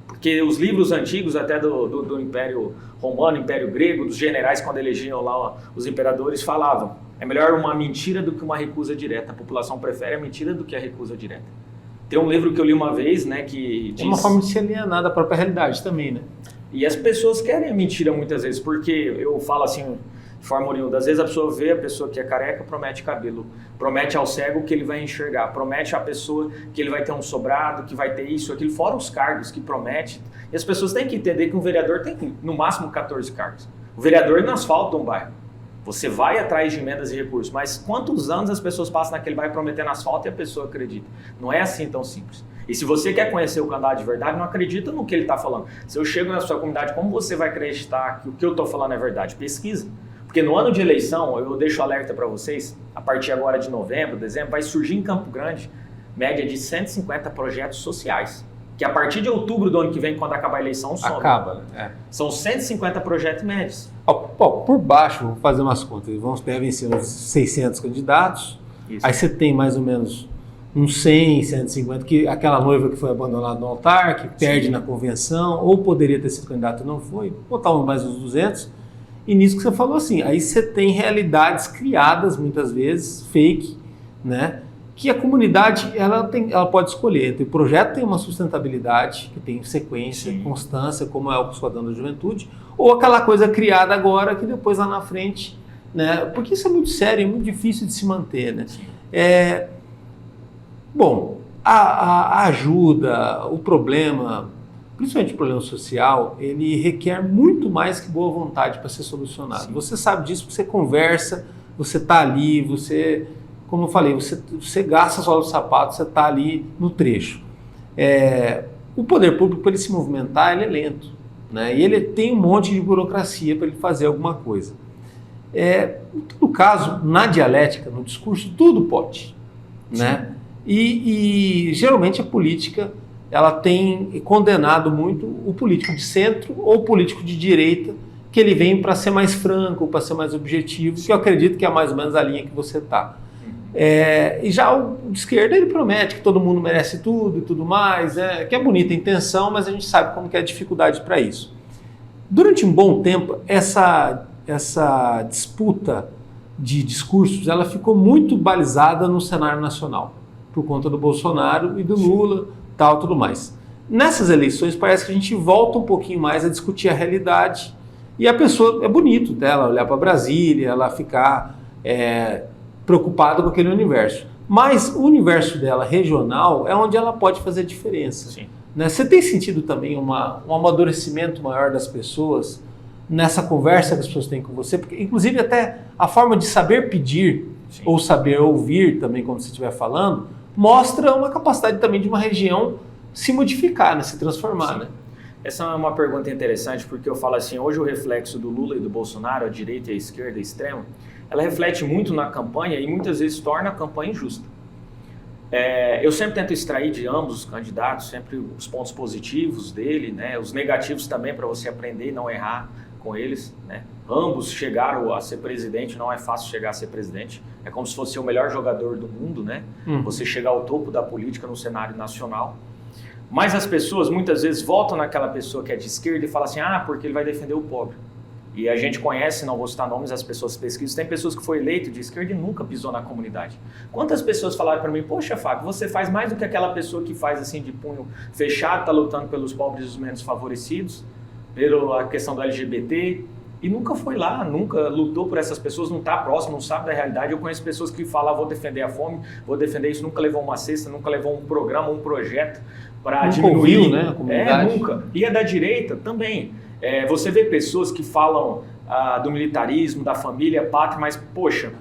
Porque os livros antigos, até do Império Romano, Império Grego, dos generais, quando elegiam lá os imperadores, falavam: é melhor uma mentira do que uma recusa direta. A população prefere a mentira do que a recusa direta. Tem um livro que eu li uma vez, né, que diz... É uma forma de se alienar da própria realidade também, né? E as pessoas querem a mentira muitas vezes, porque eu falo assim, de forma oriunda, às vezes a pessoa vê a pessoa que é careca, promete cabelo, promete ao cego que ele vai enxergar, promete à pessoa que ele vai ter um sobrado, que vai ter isso, aquilo, fora os cargos que promete. E as pessoas têm que entender que um vereador tem no máximo 14 cargos. O vereador não asfalta um bairro. Você vai atrás de emendas e recursos, mas quantos anos as pessoas passam naquele bairro prometendo asfalto e a pessoa acredita? Não é assim tão simples. E se você quer conhecer o candidato de verdade, não acredita no que ele está falando. Se eu chego na sua comunidade, como você vai acreditar que o que eu estou falando é verdade? Pesquisa. Porque no ano de eleição, eu deixo alerta para vocês, a partir agora de novembro, dezembro, vai surgir em Campo Grande média de 150 projetos sociais. Que a partir de outubro do ano que vem, quando acabar a eleição, some. Acaba, né? São 150 projetos médios. Por baixo, vamos fazer umas contas, devem ser uns 600 candidatos, isso. Aí você tem mais ou menos uns 100, 150, que aquela noiva que foi abandonada no altar, que perde na convenção, ou poderia ter sido candidato e não foi, botar mais uns 200, e nisso que você falou assim, aí você tem realidades criadas, muitas vezes, fake, né? Que a comunidade ela pode escolher. O projeto tem uma sustentabilidade, que tem sequência, constância, como é o Esquadrão da Juventude, ou aquela coisa criada agora que depois lá na frente, né? Porque isso é muito sério, é muito difícil de se manter, né? Bom, a ajuda, o problema, principalmente o problema social, ele requer muito mais que boa vontade para ser solucionado. Sim. Você sabe disso porque você conversa, você está ali, você... Como eu falei, você gasta a sola do sapato, você está ali no trecho. O poder público, para ele se movimentar, ele é lento, né? E ele tem um monte de burocracia para ele fazer alguma coisa. Em todo caso, na dialética, no discurso, tudo pode, né? E geralmente a política ela tem condenado muito o político de centro ou o político de direita, que ele vem para ser mais franco, para ser mais objetivo, que eu acredito que é mais ou menos a linha que você está. E já o de esquerda ele promete que todo mundo merece tudo e tudo mais, que é bonita a intenção, mas a gente sabe como que é a dificuldade para isso. Durante um bom tempo, essa disputa de discursos ela ficou muito balizada no cenário nacional, por conta do Bolsonaro e do Lula, tal, tudo mais. Nessas eleições parece que a gente volta um pouquinho mais a discutir a realidade e a pessoa, é bonito dela olhar para Brasília, ela ficar... preocupada com aquele universo. Mas o universo dela regional é onde ela pode fazer diferença. Sim. Né? Você tem sentido também um amadurecimento maior das pessoas nessa conversa que as pessoas têm com você? Porque, inclusive, até a forma de saber pedir Sim. ou saber ouvir também, quando você estiver falando, mostra uma capacidade também de uma região se modificar, né? Se transformar. Né? Essa é uma pergunta interessante, porque eu falo assim, hoje o reflexo do Lula e do Bolsonaro, a direita e a esquerda, a extrema, ela reflete muito na campanha e muitas vezes torna a campanha injusta. Eu sempre tento extrair de ambos os candidatos sempre os pontos positivos dele, né? Os negativos também para você aprender e não errar com eles. Né? Ambos chegaram a ser presidente, não é fácil chegar a ser presidente. É como se fosse o melhor jogador do mundo, né? Você chegar ao topo da política no cenário nacional. Mas as pessoas muitas vezes voltam naquela pessoa que é de esquerda e falam assim, porque ele vai defender o pobre. E a gente conhece, não vou citar nomes, as pessoas pesquisam, tem pessoas que foi eleito de esquerda e nunca pisou na comunidade. Quantas pessoas falaram para mim, poxa, Fábio, você faz mais do que aquela pessoa que faz assim de punho fechado, está lutando pelos pobres e os menos favorecidos, pela questão do LGBT, e nunca foi lá, nunca lutou por essas pessoas, não está próximo, não sabe da realidade. Eu conheço pessoas que falam, vou defender a fome, vou defender isso, nunca levou uma cesta, nunca levou um programa, um projeto para diminuir. Ouviu, né, a comunidade. Nunca. E é da direita também. Você vê pessoas que falam do militarismo, da família, pátria, mas, poxa,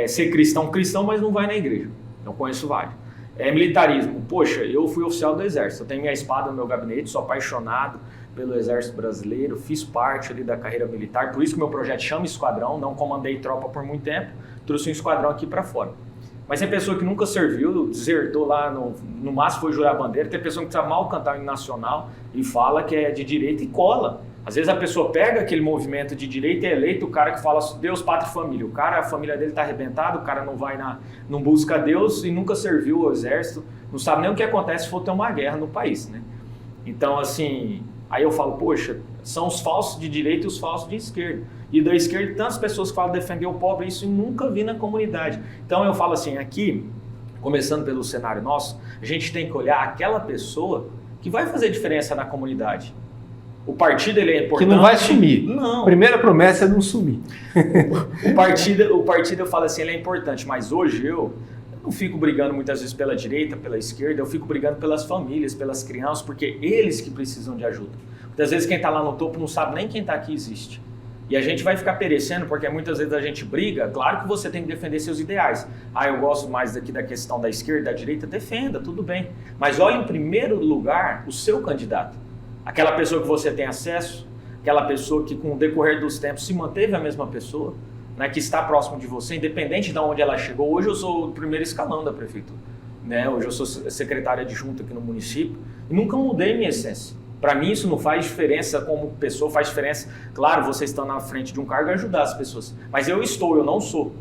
ser cristão, mas não vai na igreja. Eu conheço vários. Militarismo, poxa, eu fui oficial do Exército, eu tenho minha espada no meu gabinete, sou apaixonado pelo Exército Brasileiro, fiz parte ali da carreira militar, por isso que meu projeto chama Esquadrão, não comandei tropa por muito tempo, trouxe um esquadrão aqui para fora. Mas tem pessoa que nunca serviu, desertou lá, no máximo foi jurar a bandeira, tem pessoa que sabe mal cantar o hino nacional e fala que é de direita e cola. Às vezes a pessoa pega aquele movimento de direita e é eleito o cara que fala Deus, pátria e família. A família dele está arrebentada, o cara não busca Deus e nunca serviu ao exército, não sabe nem o que acontece se for ter uma guerra no país, né? Então, assim, aí eu falo, poxa, são os falsos de direita e os falsos de esquerda. E da esquerda, tantas pessoas que falam defender o pobre, isso eu nunca vi na comunidade. Então eu falo assim, aqui, começando pelo cenário nosso, a gente tem que olhar aquela pessoa que vai fazer diferença na comunidade. O partido ele é importante. Que não vai sumir. Não. Primeira promessa é não sumir. O partido eu falo assim, ele é importante, mas hoje eu não fico brigando muitas vezes pela direita, pela esquerda, eu fico brigando pelas famílias, pelas crianças, porque eles que precisam de ajuda. Muitas vezes quem está lá no topo não sabe nem quem está aqui existe. E a gente vai ficar perecendo porque muitas vezes a gente briga. Claro que você tem que defender seus ideais. Eu gosto mais daqui da questão da esquerda, da direita, defenda, tudo bem. Mas olhe em primeiro lugar o seu candidato. Aquela pessoa que você tem acesso, aquela pessoa que com o decorrer dos tempos se manteve a mesma pessoa, né, que está próximo de você, independente de onde ela chegou. Hoje eu sou o primeiro escalão da prefeitura, né? Hoje eu sou secretária adjunta aqui no município e nunca mudei minha essência. Para mim isso não faz diferença como pessoa, faz diferença, claro, você está na frente de um cargo e ajudar as pessoas, mas eu não sou.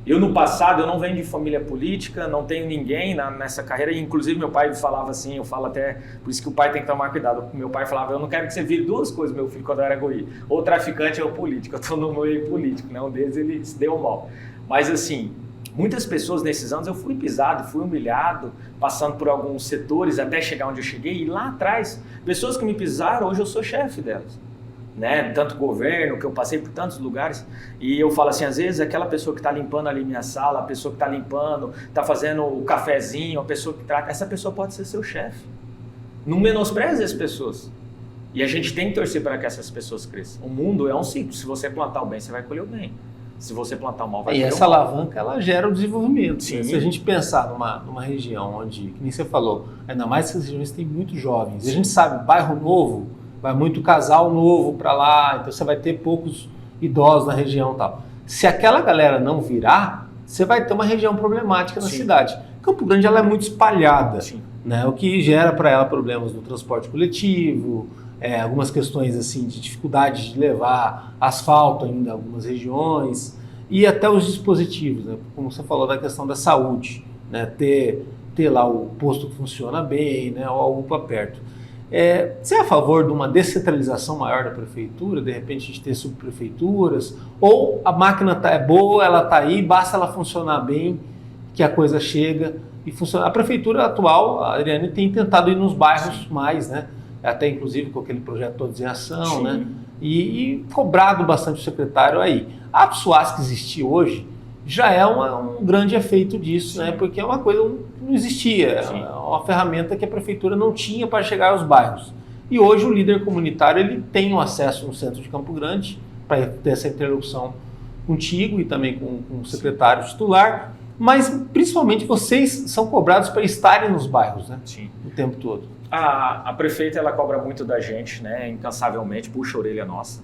Eu no passado, eu não venho de família política, não tenho ninguém nessa carreira, e inclusive meu pai falava assim, eu falo até, por isso que o pai tem que tomar cuidado, meu pai falava, eu não quero que você vire duas coisas, meu filho, quando eu era guri, ou traficante ou político, eu estou no meio político, né? Um deles ele se deu mal. Mas assim, muitas pessoas nesses anos eu fui pisado, fui humilhado, passando por alguns setores até chegar onde eu cheguei, e lá atrás, pessoas que me pisaram, hoje eu sou chefe delas. Né? Tanto governo, que eu passei por tantos lugares, e eu falo assim, às vezes aquela pessoa que está limpando ali minha sala, a pessoa que está limpando, está fazendo o cafezinho, a pessoa que trata, essa pessoa pode ser seu chefe. Não menospreze as pessoas. E a gente tem que torcer para que essas pessoas cresçam. O mundo é um ciclo, se você plantar o bem, você vai colher o bem. Se você plantar o mal, vai colher o mal. E essa alavanca, ela gera o desenvolvimento. Sim. Se a gente pensar numa região onde, que nem você falou, ainda mais que essas regiões têm muitos jovens, e a gente sabe, bairro novo, vai muito casal novo para lá, então você vai ter poucos idosos na região e tal. Se aquela galera não virar, você vai ter uma região problemática na cidade. Campo Grande ela é muito espalhada, né? O que gera para ela problemas no transporte coletivo, algumas questões assim de dificuldade de levar asfalto ainda em algumas regiões, e até os dispositivos, né? Como você falou da questão da saúde, né? Ter lá o posto que funciona bem, né? Ou algo para perto. Você é a favor de uma descentralização maior da prefeitura, de repente a gente ter subprefeituras, ou a máquina é boa, ela está aí, basta ela funcionar bem, que a coisa chega e funciona. A prefeitura atual, a Adriane, tem tentado ir nos bairros mais, né? Até inclusive com aquele projeto Todos em Ação, né? E cobrado bastante o secretário aí. A PSUAS que existir hoje já é um grande efeito disso, né? Porque é uma coisa que não existia, é uma ferramenta que a prefeitura não tinha para chegar aos bairros. E hoje o líder comunitário ele tem um acesso no centro de Campo Grande para ter essa interlocução contigo e também com o secretário titular, mas principalmente vocês são cobrados para estarem nos bairros, né? O tempo todo. A prefeita ela cobra muito da gente, né? Incansavelmente, puxa a orelha nossa,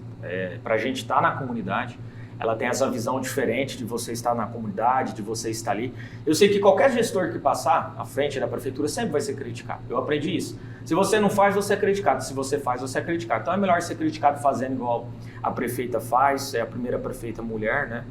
para a gente estar na comunidade. Ela tem essa visão diferente de você estar na comunidade, de você estar ali. Eu sei que qualquer gestor que passar à frente da prefeitura sempre vai ser criticado. Eu aprendi isso. Se você não faz, você é criticado. Se você faz, você é criticado. Então é melhor ser criticado fazendo igual a prefeita faz. É a primeira prefeita mulher, né?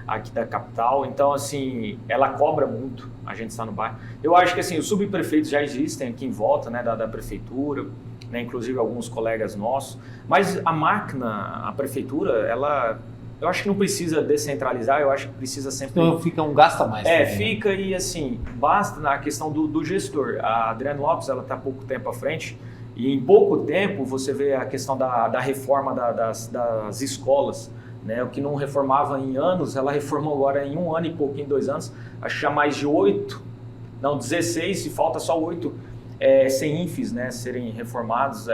Aqui da capital. Então, assim, ela cobra muito a gente estar no bairro. Eu acho que, assim, os subprefeitos já existem aqui em volta, né, da prefeitura, né? Inclusive alguns colegas nossos. Mas a máquina, a prefeitura, ela... Eu acho que não precisa descentralizar, eu acho que precisa sempre... Então fica gasta mais. Fica e assim, basta na questão do gestor. A Adriane Lopes, ela está há pouco tempo à frente E em pouco tempo você vê a questão da reforma das escolas, né? O que não reformava em anos, ela reformou agora em 1 ano e pouquinho, 2 anos, acho que já mais de 16, e falta só 8 CENIFs, né, serem reformados.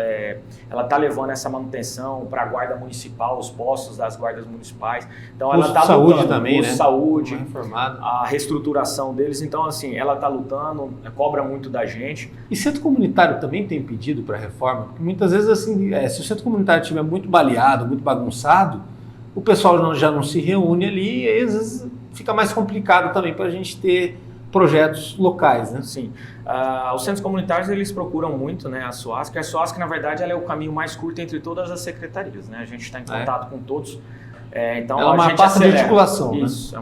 Ela está levando essa manutenção para a guarda municipal, os postos das guardas municipais. Então ela está lutando. Saúde também, né? Saúde, a reestruturação deles. Então assim, ela está lutando, cobra muito da gente. E centro comunitário também tem pedido para reforma? Porque muitas vezes assim, se o centro comunitário estiver muito baleado, muito bagunçado, o pessoal já não se reúne ali e às vezes fica mais complicado também para a gente ter projetos locais, né? Sim. Os centros comunitários, eles procuram muito, né, a SOASC. A SOASC, na verdade, ela é o caminho mais curto entre todas as secretarias, né? A gente está em contato com todos. Então, ela é uma pasta de articulação, né? Isso,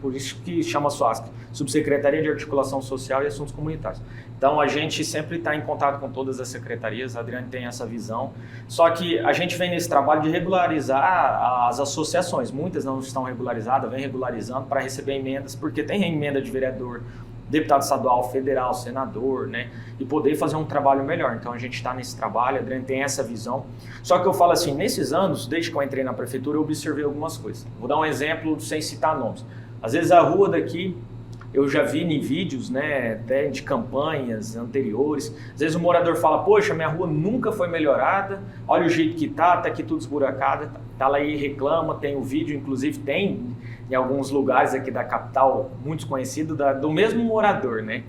por isso que chama SOASC, Subsecretaria de Articulação Social e Assuntos Comunitários. Então, a gente sempre está em contato com todas as secretarias, a Adriane tem essa visão. Só que a gente vem nesse trabalho de regularizar as associações. Muitas não estão regularizadas, vem regularizando para receber emendas, porque tem emenda de vereador, deputado estadual, federal, senador, né? E poder fazer um trabalho melhor. Então a gente está nesse trabalho, a Adriane tem essa visão. Só que eu falo assim, nesses anos, desde que eu entrei na prefeitura, eu observei algumas coisas. Vou dar um exemplo sem citar nomes. Às vezes a rua daqui, eu já vi em vídeos, né, até de campanhas anteriores, às vezes o morador fala, poxa, minha rua nunca foi melhorada, olha o jeito que tá aqui tudo esburacado, tá lá e reclama, tem o vídeo, inclusive tem em alguns lugares aqui da capital, muito conhecido, do mesmo morador, né?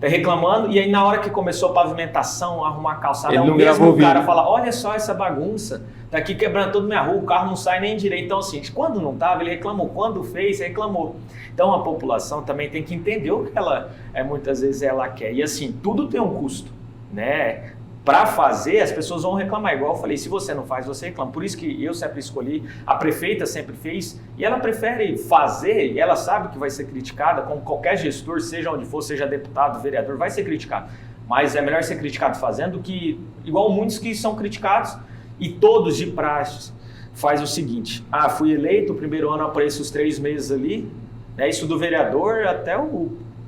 Tá reclamando, e aí na hora que começou a pavimentação, arrumar a calçada, ele o mesmo cara vídeo. fala, olha só essa bagunça, tá aqui quebrando toda minha rua, o carro não sai nem direito. Então assim, quando não tava, ele reclamou, quando fez, reclamou. Então a população também tem que entender o que ela, muitas vezes ela quer. E assim, tudo tem um custo, né? Para fazer, as pessoas vão reclamar. Igual eu falei, se você não faz, você reclama. Por isso que eu sempre escolhi, a prefeita sempre fez, e ela prefere fazer, e ela sabe que vai ser criticada, como qualquer gestor, seja onde for, seja deputado, vereador, vai ser criticado. Mas é melhor ser criticado fazendo do que, igual muitos que são criticados, e todos de praxe faz o seguinte, fui eleito, o primeiro ano apareço os 3 meses ali, né, isso do vereador até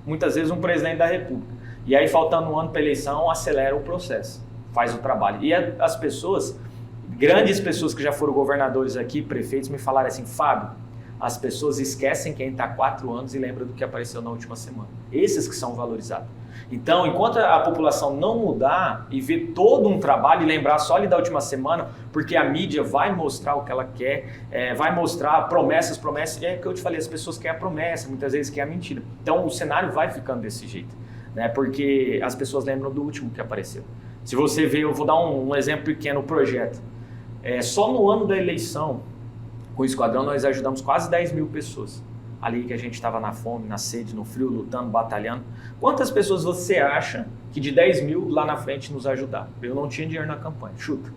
muitas vezes um presidente da república. E aí, faltando 1 ano para a eleição, acelera o processo, faz o trabalho. E as pessoas, grandes pessoas que já foram governadores aqui, prefeitos, me falaram assim, Fábio, as pessoas esquecem quem está há 4 anos e lembra do que apareceu na última semana. Esses que são valorizados. Então, enquanto a população não mudar e ver todo um trabalho e lembrar só ali da última semana, porque a mídia vai mostrar o que ela quer, vai mostrar promessas, é o que eu te falei, as pessoas querem a promessa, muitas vezes querem a mentira. Então, o cenário vai ficando desse jeito, né? Porque as pessoas lembram do último que apareceu. Se você ver, eu vou dar um exemplo pequeno, o projeto. Só no ano da eleição, com o Esquadrão, nós ajudamos quase 10 mil pessoas. Ali que a gente estava na fome, na sede, no frio, lutando, batalhando. Quantas pessoas você acha que de 10 mil lá na frente nos ajudaram? Eu não tinha dinheiro na campanha. Chuta.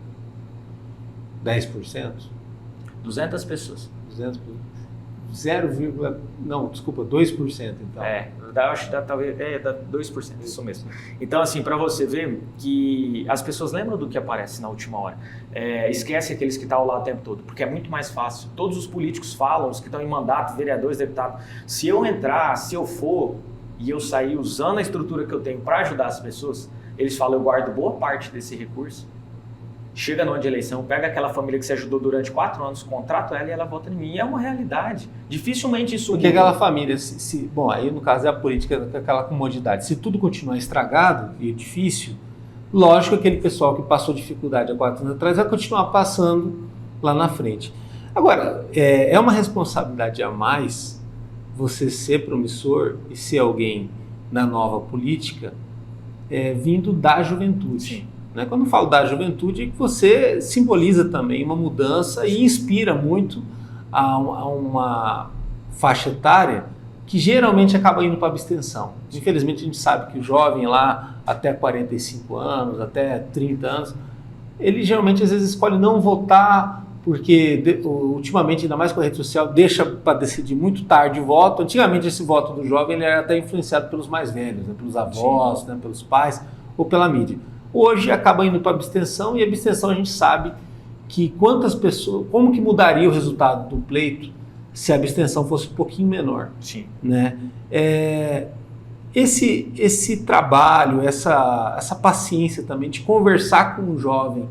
10%? 200 pessoas. 200%. 2%, então. Acho que dá talvez, dá 2%, isso mesmo. Então, assim, para você ver que as pessoas lembram do que aparece na última hora. Esquece aqueles que estão lá o tempo todo, porque é muito mais fácil. Todos os políticos falam, os que estão em mandato, vereadores, deputados. Se eu entrar, se eu for e eu sair usando a estrutura que eu tenho para ajudar as pessoas, eles falam, eu guardo boa parte desse recurso. Chega no ano de eleição, pega aquela família que você ajudou durante 4 anos, contrato ela e ela vota em mim. E é uma realidade. Dificilmente isso Porque aquela família, bom, aí no caso é a política, aquela comodidade. Se tudo continuar estragado e difícil, lógico que aquele pessoal que passou dificuldade há 4 anos atrás vai continuar passando lá na frente. Agora, é uma responsabilidade a mais você ser promissor e ser alguém na nova política vindo da juventude. Sim. Quando eu falo da juventude, você simboliza também uma mudança e inspira muito a uma faixa etária que geralmente acaba indo para a abstenção. Infelizmente a gente sabe que o jovem lá até 45 anos, até 30 anos, ele geralmente às vezes escolhe não votar porque ultimamente, ainda mais com a rede social, deixa para decidir muito tarde o voto. Antigamente esse voto do jovem ele era até influenciado pelos mais velhos, pelos avós, pelos pais ou pela mídia. Hoje acaba indo para a abstenção, e a abstenção a gente sabe que quantas pessoas, como que mudaria o resultado do pleito se a abstenção fosse um pouquinho menor. Sim. Né? esse trabalho, essa paciência também de conversar com o jovem,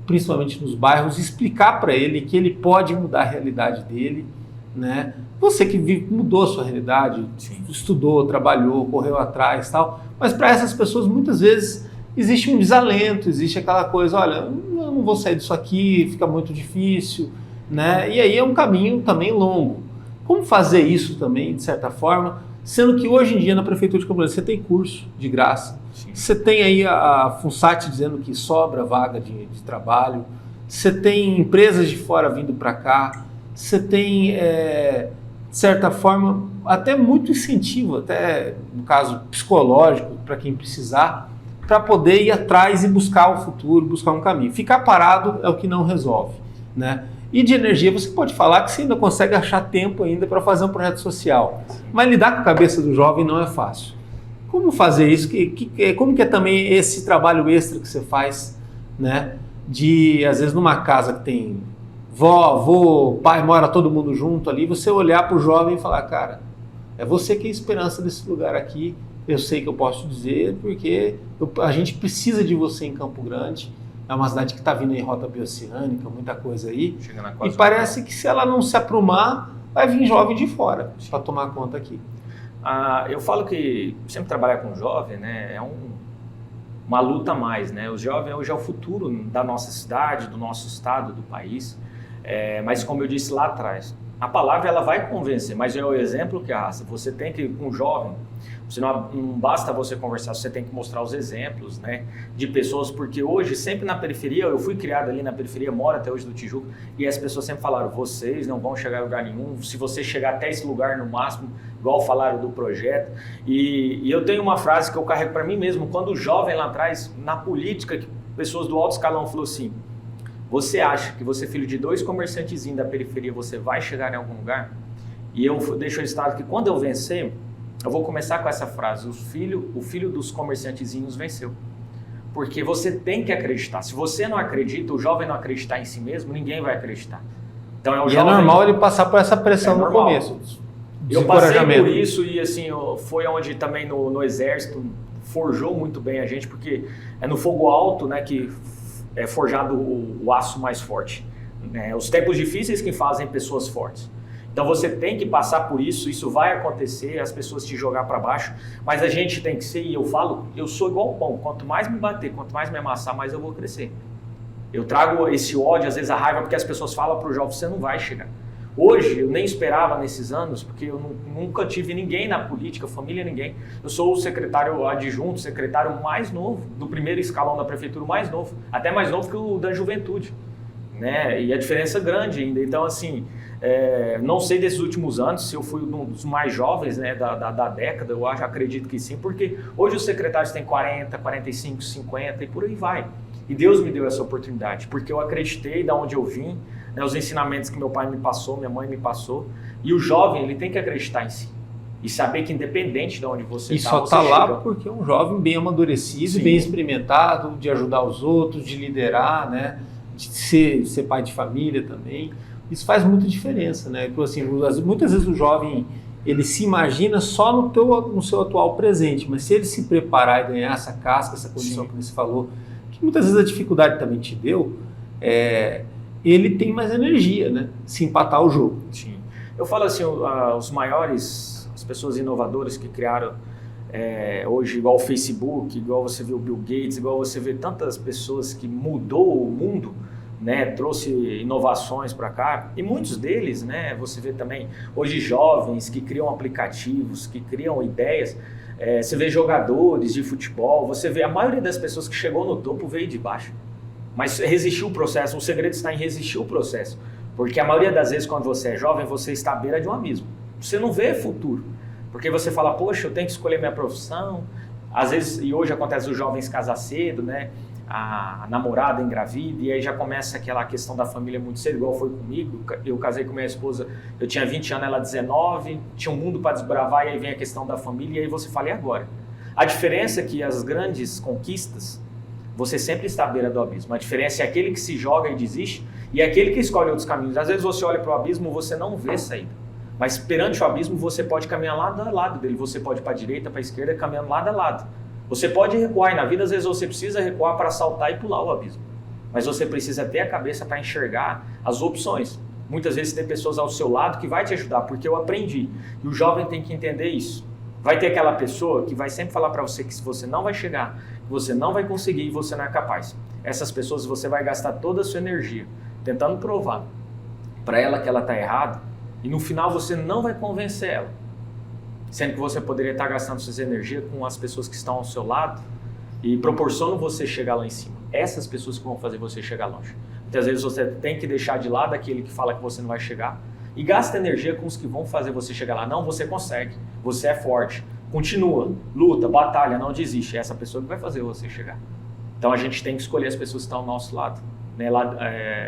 principalmente nos bairros, explicar para ele que ele pode mudar a realidade dele, né? Você que mudou a sua realidade, estudou, trabalhou, correu atrás, tal, mas para essas pessoas muitas vezes existe um desalento, existe aquela coisa, olha, eu não vou sair disso aqui, fica muito difícil, né? E aí é um caminho também longo. Como fazer isso também, de certa forma, sendo que hoje em dia na Prefeitura de Campo Grande você tem curso de graça, você tem aí a FUNSAT dizendo que sobra vaga de trabalho, você tem empresas de fora vindo para cá, você tem, de certa forma, até muito incentivo, até no caso psicológico, para quem precisar, para poder ir atrás e buscar o futuro, buscar um caminho. Ficar parado é o que não resolve, né? E de energia, você pode falar que você ainda consegue achar tempo ainda para fazer um projeto social. Mas lidar com a cabeça do jovem não é fácil. Como fazer isso? Como que é também esse trabalho extra que você faz, né? De, às vezes, numa casa que tem vó, avô, pai, mora todo mundo junto ali, você olhar para o jovem e falar, cara, é você que é a esperança desse lugar aqui, eu sei que eu posso dizer, porque a gente precisa de você em Campo Grande. É uma cidade que está vindo em rota bioceânica, muita coisa aí. E parece que se ela não se aprumar, vai vir jovem de fora para tomar conta aqui. Eu falo que sempre trabalhar com jovem, né, é uma luta a mais, né? O jovem hoje é o futuro da nossa cidade, do nosso estado, do país. Mas como eu disse lá atrás, a palavra ela vai convencer, mas é o exemplo que arrasta. Você tem que, com o jovem, não basta você conversar, você tem que mostrar os exemplos, né, de pessoas, porque hoje, sempre na periferia, eu fui criado ali na periferia, moro até hoje do Tijuca, e as pessoas sempre falaram, vocês não vão chegar a lugar nenhum, se você chegar até esse lugar no máximo, igual falaram do projeto, e eu tenho uma frase que eu carrego para mim mesmo, quando o jovem lá atrás, na política, que pessoas do alto escalão falou assim, você acha que você é filho de 2 comerciantezinhos da periferia, você vai chegar em algum lugar? E eu deixo registrado que quando eu vencer, eu vou começar com essa frase, o filho dos comerciantezinhos venceu. Porque você tem que acreditar. Se você não acredita, o jovem não acreditar em si mesmo, ninguém vai acreditar. Então é normal ele passar por essa pressão no começo. Eu passei por isso e assim, foi onde também no Exército forjou muito bem a gente, porque é no fogo alto, né, que é forjado o aço mais forte. Os tempos difíceis que fazem pessoas fortes. Então você tem que passar por isso, isso vai acontecer, as pessoas te jogar para baixo, mas a gente tem que ser, e eu falo, eu sou igual o pão, quanto mais me bater, quanto mais me amassar, mais eu vou crescer. Eu trago esse ódio, às vezes a raiva, porque as pessoas falam para o jovem, você não vai chegar. Hoje, eu nem esperava nesses anos, porque eu nunca tive ninguém na política, família, ninguém. Eu sou o secretário adjunto, secretário mais novo, do primeiro escalão da prefeitura, mais novo, até mais novo que o da juventude, né? E a diferença é grande ainda. Então, assim, não sei desses últimos anos, se eu fui um dos mais jovens, né, da década, eu acredito que sim, porque hoje os secretários têm 40, 45, 50 e por aí vai. E Deus me deu essa oportunidade, porque eu acreditei de onde eu vim, né, os ensinamentos que meu pai me passou, minha mãe me passou, e o jovem, ele tem que acreditar em si. E saber que independente de onde você está, só está lá porque é um jovem bem amadurecido, sim, bem experimentado, de ajudar os outros, de liderar, né, de ser pai de família também. Isso faz muita diferença, né? Porque, assim, muitas vezes o jovem ele se imagina só no seu atual presente, mas se ele se preparar e ganhar essa casca, essa condição, sim, que você falou, que muitas vezes a dificuldade também te deu, ele tem mais energia, né? Se empatar o jogo. Sim. Eu falo assim, os maiores, as pessoas inovadoras que criaram hoje, igual o Facebook, igual você vê o Bill Gates, igual você vê tantas pessoas que mudou o mundo, né, trouxe inovações para cá, e muitos deles, né, você vê também hoje jovens que criam aplicativos, que criam ideias, você vê jogadores de futebol, você vê a maioria das pessoas que chegou no topo veio de baixo, mas resistiu o processo. O segredo está em resistir o processo, porque a maioria das vezes quando você é jovem, você está à beira de um abismo, você não vê futuro, porque você fala, poxa, eu tenho que escolher minha profissão, às vezes, e hoje acontece os jovens casar cedo, né, a namorada engravida, e aí já começa aquela questão da família muito cedo, igual foi comigo. Eu casei com minha esposa, eu tinha 20 anos, ela 19, tinha um mundo para desbravar, e aí vem a questão da família, e aí você fala, e agora? A diferença é que as grandes conquistas, você sempre está à beira do abismo. A diferença é aquele que se joga e desiste, e aquele que escolhe outros caminhos. Às vezes você olha para o abismo, você não vê saída. Mas perante o abismo, você pode caminhar lado a lado dele. Você pode ir para a direita, para a esquerda, caminhando lado a lado. Você pode recuar, e na vida às vezes você precisa recuar para saltar e pular o abismo. Mas você precisa ter a cabeça para enxergar as opções. Muitas vezes tem pessoas ao seu lado que vai te ajudar, porque eu aprendi. E o jovem tem que entender isso. Vai ter aquela pessoa que vai sempre falar para você que se você não vai chegar, que você não vai conseguir e você não é capaz. Essas pessoas você vai gastar toda a sua energia tentando provar para ela que ela está errada e no final você não vai convencer ela. Sendo que você poderia estar gastando suas energias com as pessoas que estão ao seu lado e proporcionam você chegar lá em cima. Essas pessoas que vão fazer você chegar longe. Muitas vezes você tem que deixar de lado aquele que fala que você não vai chegar e gasta energia com os que vão fazer você chegar lá. Não, você consegue, você é forte, continua, luta, batalha, não desiste. É essa pessoa que vai fazer você chegar. Então a gente tem que escolher as pessoas que estão ao nosso lado, né?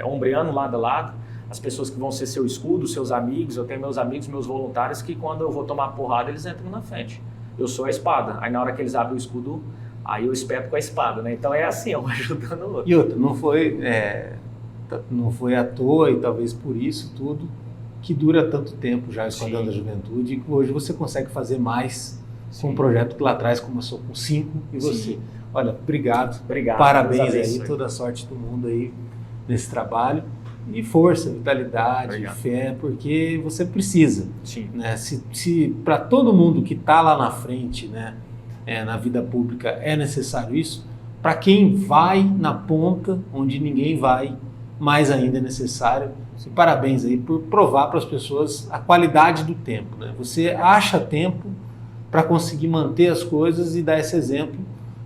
Ombreando lado a lado, as pessoas que vão ser seu escudo, seus amigos. Eu tenho meus amigos, meus voluntários que quando eu vou tomar porrada eles entram na frente. Eu sou a espada, aí na hora que eles abrem o escudo, aí eu espeto com a espada, né? Então é assim, um ajudando o outro. E outra, não foi à toa e talvez por isso tudo que dura tanto tempo já o Esquadrão da Juventude e que hoje você consegue fazer mais com um projeto que lá atrás começou com 5 e você. Olha, obrigado, parabéns aí, toda a sorte do mundo aí nesse trabalho e força, vitalidade, fé, porque você precisa. Né? Se para todo mundo que está lá na frente, né, na vida pública é necessário isso, para quem vai na ponta, onde ninguém vai, mais ainda é necessário. Parabéns aí por provar para as pessoas a qualidade do tempo. Né? Você acha tempo para conseguir manter as coisas e dar esse exemplo,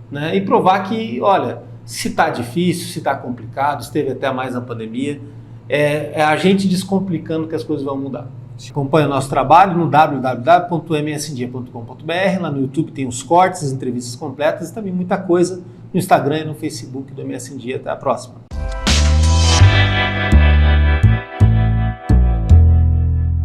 né? E provar que, olha, se está difícil, se está complicado, esteve até mais na pandemia, é a gente descomplicando que as coisas vão mudar. Acompanhe o nosso trabalho no www.msindia.com.br, lá no YouTube tem os cortes, as entrevistas completas e também muita coisa no Instagram e no Facebook do MS em Dia. Até a próxima.